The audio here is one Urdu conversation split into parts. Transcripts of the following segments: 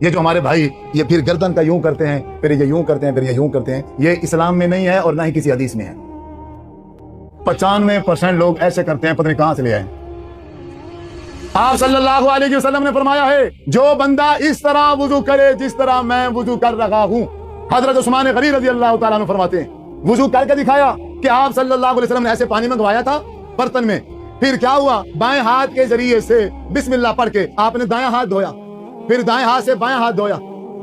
یہ جو ہمارے بھائی یہ پھر گردن کا یوں کرتے ہیں، پھر یہ یوں کرتے ہیں، پھر یہ یوں کرتے ہیں، یہ اسلام میں نہیں ہے اور نہ ہی کسی حدیث میں ہے۔ 95% لوگ ایسے کرتے ہیں، پتہ نہیں کہاں سے لے آئے۔ آپ صلی اللہ علیہ وسلم نے فرمایا ہے جو بندہ اس طرح وضو کرے جس طرح میں وضو کر رہا ہوں۔ حضرت عثمان غنی رضی اللہ تعالیٰ عنہ فرماتے ہیں وضو کر کے دکھایا کہ آپ صلی اللہ علیہ وسلم نے ایسے پانی منگوایا تھا برتن میں، پھر کیا ہوا، بائیں ہاتھ کے ذریعے سے بسم اللہ پڑھ کے آپ نے دائیں ہاتھ دھویا، پھر دائیں ہاتھ سے بائیں ہاتھ دھویا،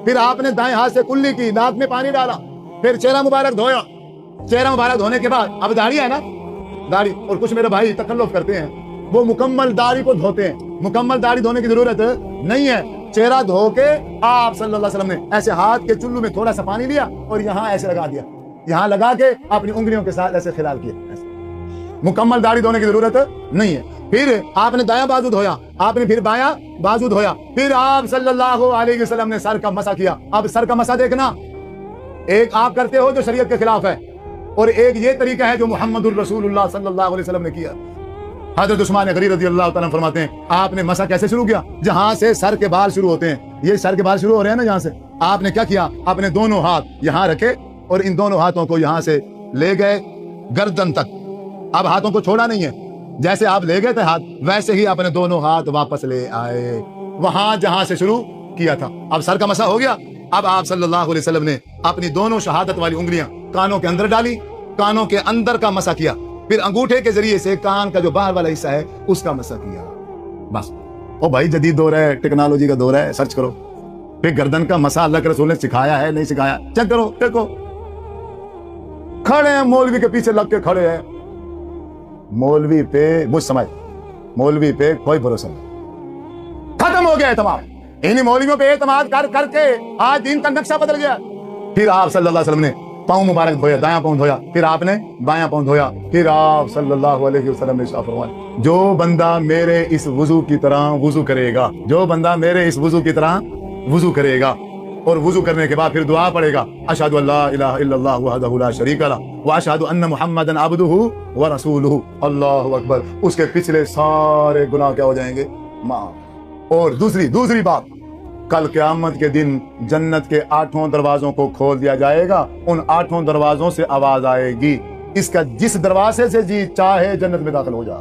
پھر آپ نے دائیں ہاتھ سے کلی کی، ناک میں پانی ڈالا، پھر چہرہ مبارک دھویا۔ چہرہ مبارک دھونے کے بعد اب داڑھی ہے نا، داڑھی، اور کچھ میرے بھائی تکلف کرتے ہیں، وہ مکمل داڑھی کو دھوتے ہیں۔ مکمل داڑھی دھونے کی ضرورت نہیں ہے، چہرہ دھو کے آپ صلی اللہ علیہ وسلم نے ایسے ہاتھ کے چلو میں تھوڑا سا پانی لیا اور یہاں ایسے لگا دیا، یہاں لگا کے اپنی انگلیوں کے ساتھ ایسے خلال کیا۔ مکمل داڑھی دھونے کی ضرورت نہیں ہے۔ پھر آپ نے دایاں بازو دھویا، آپ نے پھر بایاں بازو دھویا، پھر آپ صلی اللہ علیہ وسلم نے سر کا مسح کیا۔ اب سر کا مسح دیکھنا، ایک آپ کرتے ہو جو شریعت کے خلاف ہے، اور ایک یہ طریقہ ہے جو محمد الرسول اللہ صلی اللہ علیہ وسلم نے کیا۔ حضرت عثمان غنی رضی اللہ تعالیٰ فرماتے ہیں آپ نے مسح کیسے شروع کیا؟ جہاں سے سر کے بال شروع ہوتے ہیں، یہ سر کے بال شروع ہو رہے ہیں نا جہاں سے، آپ نے کیا کیا، اپنے دونوں ہاتھ یہاں رکھے اور ان دونوں ہاتھوں کو یہاں سے لے گئے گردن تک۔ اب ہاتھوں کو چھوڑا نہیں ہے، جیسے آپ لے گئے تھے ہاتھ ویسے ہی اپنے دونوں ہاتھ واپس لے آئے وہاں جہاں سے شروع کیا تھا۔ اب سر کا مسح ہو گیا۔ اب آپ صلی اللہ علیہ وسلم نے اپنی دونوں شہادت والی انگلیاں کانوں کے اندر ڈالی، کانوں کے اندر کا مسح کیا، پھر انگوٹھے کے ذریعے سے کان کا جو باہر والا حصہ ہے اس کا مسح کیا۔ بس او بھائی جدید دور ہے، ٹیکنالوجی کا دور ہے، سرچ کرو۔ پھر گردن کا مسح اللہ کے رسول نے سکھایا ہے نہیں سکھایا، چیک کرو، دیکھو۔ کھڑے ہیں مولوی کے پیچھے لگ کے کھڑے ہیں، مولوی پہ مجھ سمجھ مولوی پہ کوئی بھروسہ نہیں، ختم ہو گیا اعتماد۔ انہی مولویوں پہ اعتماد کر کر کے آج دین کا نقشہ بدل گیا۔ پھر آپ صلی اللہ علیہ وسلم نے پاؤں مبارک دھویا، دایاں پاؤں دھویا، پھر آپ نے بایاں پاؤں دھویا، پھر آپ صلی اللہ علیہ وسلم نے ارشاد فرمایا جو بندہ میرے اس وضو کی طرح وضو کرے گا، جو بندہ میرے اس وضو کی طرح وضو کرے گا اور وضو کرنے کے بعد پھر دعا پڑھے گا اشہد ان لا الہ الا اللہ وحدہ لا شریک لہ واشہد ان محمدا عبدہ ورسولہ، اللہ اکبر، اس کے پچھلے سارے گناہ کیا ہو جائیں گے؟ معاف۔ اور دوسری بات، کل قیامت کے دن جنت کے 8 دروازوں کو کھول دیا جائے گا، ان 8 دروازوں سے آواز آئے گی اس کا جس دروازے سے جی چاہے جنت میں داخل ہو جا۔